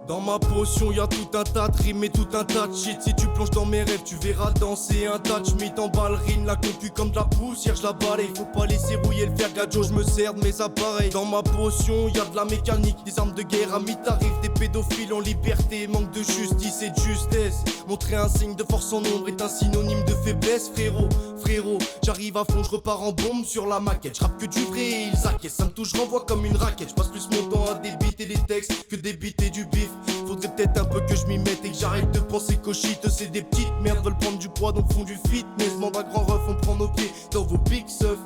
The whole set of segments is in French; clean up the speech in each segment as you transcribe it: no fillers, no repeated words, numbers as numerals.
Dans ma potion y'a tout un tas de rimes et tout un tas de shit. Si tu plonges dans mes rêves tu verras danser un tas de schmitt en ballerine. La concu comme de la poussière je la balaye. Faut pas laisser rouiller le fer gadjo, je me sers de mes appareils. Dans ma potion y'a de la mécanique, des armes de guerre à mi-tarif. Des pédophiles en liberté, manque de justice et de justesse. Montrer un signe de force en ombre est un synonyme de faiblesse. Frérot, j'arrive à fond, je repars en bombe sur la maquette. Je rappe que du vrai et ils acquiescent, ça me touche, je renvoie comme une raquette. Je passe plus mon temps à débiter les textes que débiter du bif. Faudrait peut-être un peu que je m'y mette et que j'arrête de penser qu'aux shit. C'est des petites merdes, veulent prendre du poids donc font du fitness. Demande à grand ref, on prend nos pieds dans vos big stuff.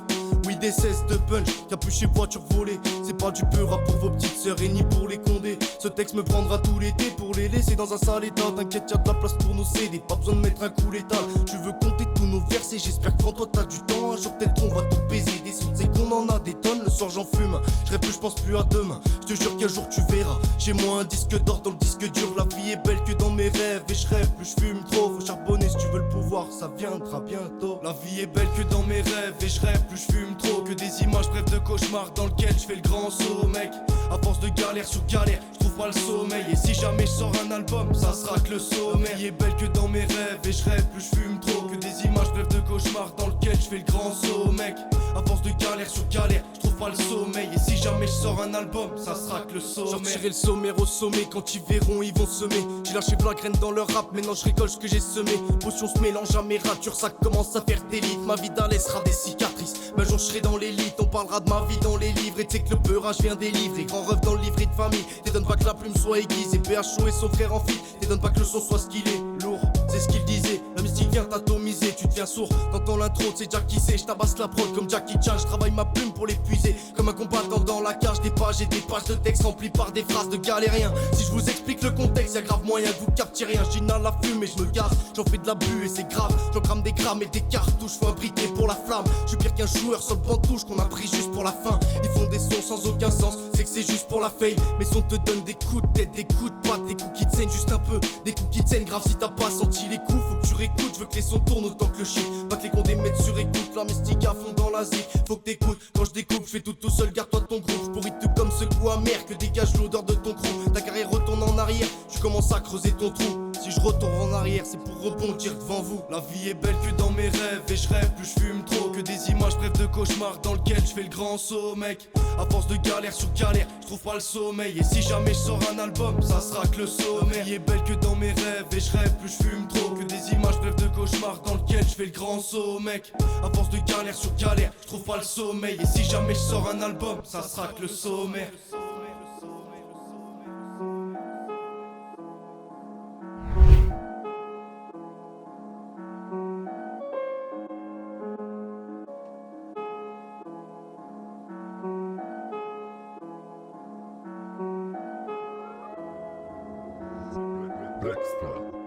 Oui des cesses de punch, capuché voiture volée. C'est pas du peur rap pour vos petites sœurs et ni pour les condés. Ce texte me prendra tout l'été pour les laisser dans un sale état. T'inquiète y'a de la place pour nos CD, pas besoin de mettre un coup l'état. Tu veux compter tous nos versets, j'espère que quand toi t'as du temps. Un jour peut-être qu'on va tout baiser, des sons c'est qu'on en a des tonnes. Le soir j'en fume, je plus, je pense plus à demain. Je te jure qu'un jour tu verras, j'ai moins un disque d'or dans le disque dur. La vie est belle que dans mes rêves et je rêve plus je fume trop. Faut charbonner si tu veux le pouvoir, ça viendra bientôt. La vie est belle que dans mes rêves et je rêve plus je fume trop. Que des images bref de cauchemar dans lequel je fais le grand saut mec. À force de galère sur galère, je trouve pas le sommeil. Et si jamais je sors un album, ça sera que le sommet. La vie est belle que dans mes rêves et je rêve plus je fume trop. Que des images bref de cauchemar dans lequel je fais le grand saut mec. À force de galère sur galère, je trouve pas le sommeil. Et si jamais je sors un album, ça sera que le sommet. Sortirai le sommaire au sommet, quand ils verront ils vont semer. J'ai lâché la graine dans leur rap, maintenant je récolte ce que j'ai semé. Potion se mélange à mes ratures, ça commence à faire d'élite. Ma vie d'aller sera des cicatrices, un jour je serai dans l'élite. On parlera de ma vie dans les livres et tu sais que le peurage vient des livres. Et grand rêve dans le livret de famille, t'étonne pas que la plume soit aiguisée. PHO et son frère en fil, t'étonne pas que le son soit ce qu'il est. Lourd, c'est ce qu'il disait, la mystique vient t'atomiser. Tu deviens sourd, t'entends l'intro, c'est Jack qui sait. Je tabasse la prod comme Jackie Chan, je travaille ma plume pour l'épuiser. Comme un combattant dans la cage, des pages et des pages de texte remplies par des phrases de galériens. Si je vous explique le contexte, y'a grave moyen que vous captiez rien. J'inhale la fume et je me gaz, j'en fais de la buée et c'est grave. J'en crame des grammes et des cartouches, faut un briquet pour la flamme. Je suis pire qu'un joueur sur le banc de touche qu'on a pris juste pour la fin. Ils font des sons sans aucun sens, c'est que c'est juste pour la fame. Mes sons te donnent des coups de tête, des coups de patte, des coups qui te saignent juste un peu, des coups qui te saignent grave si t'as pas senti les coups. Faut que tu réécoutes, je veux que les sons tournent autant que le shit. Pas que les condés mettent sur écoute, la mystique à fond dans la zik. Faut que t'écoutes, quand je découpe, je fais tout seul, garde-toi de ton groupe. J'pourris tout comme ce goût amer que dégage l'odeur de ton crew. Ta carrière retourne en arrière, tu commences à creuser ton trou. Si je retourne en arrière, c'est pour rebondir devant vous. La vie est belle que dans mes rêves et je rêve plus je fume trop. Que des images bref de cauchemar dans lequel je fais le grand saut mec. À force de galère sur galère, je trouve pas le sommeil. Et si jamais je sors un album, ça sera que le sommet. La vie est belle que dans mes rêves et je rêve plus je fume trop. Que des images bref de cauchemar dans lequel je fais le grand saut mec. À force de galère sur galère, je trouve pas le sommeil. Et si jamais je sors un album, ça sera que le sommet. Blackstar.